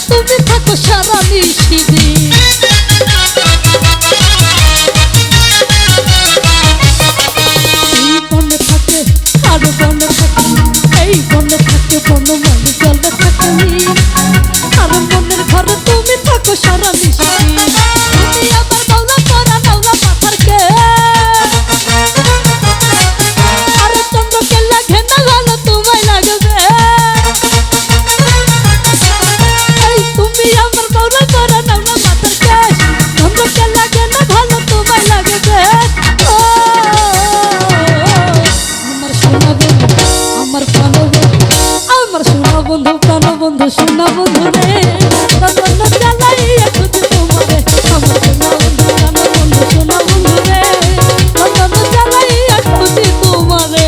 তুমি থাকো সারা নিশিদিন। এই বনে থাকে আর বনে থাকে, এই বনে থাকে বনমালী জলে থাকি, আর মনের ঘরে তুমি থাকো সারা নিশিদিন। তুমি আমার মাওলা পরা নাওলা মাথার কে, আর চন্দ্রকে লাগে না ভালো তোমায় লাগবে। এই তুমি আমার মাওলা পরা নাওলা মাথার কে, চন্দ্রকে লাগে না ভালো তোমায় লাগবে। ও আমার সোনা বন্ধু, আমার প্রাণ বন্ধু, আমার সোনা বন্ধু, প্রাণ বন্ধু, সোনা বন্ধু রে, তন্ন জ্বালাইয়া খুঁজি তোমারে। আমার সোনা বন্ধু, প্রাণ বন্ধু, সোনা বন্ধু রে, তন্ন জ্বালাইয়া খুঁজি তোমারে।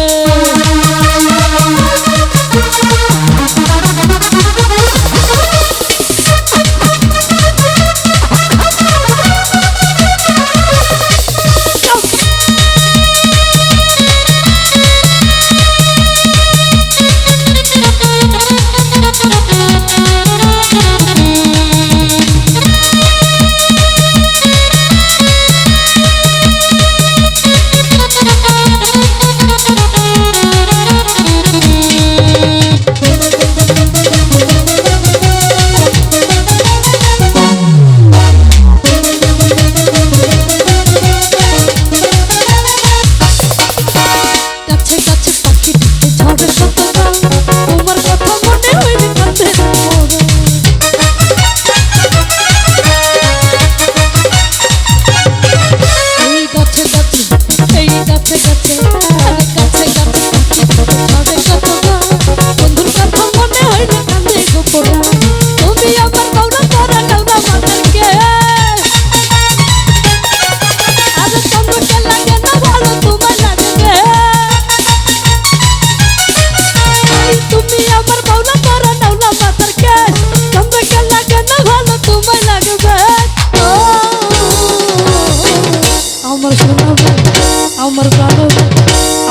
আমার প্রাণ,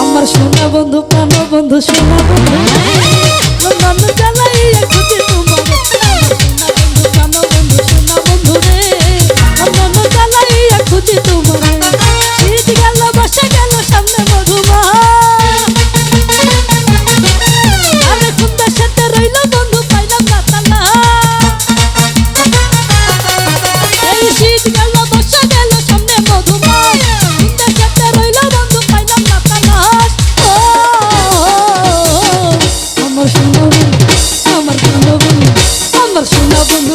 আমার সোনা বন্ধু, প্রাণ বন্ধু, সোনা বন্ধু মন জ্বালাইয়া খুঁজি তোমারে। আমার সোনা বন্ধু, প্রাণ বন্ধু, সোনা বন্ধু রে, মন জ্বালাইয়া খুঁজি তোমারে। শীত গেল বসে গেল সামনে মধুমা, আরে কোন দেশেতে রইল বন্ধু পাইলাম না তালা। এই শীত গেল বসে গেল সামনে মধুমা, আমার সোনা বন্ধু, আমার প্রাণ বন্ধু, আমার সোনা বন্ধু।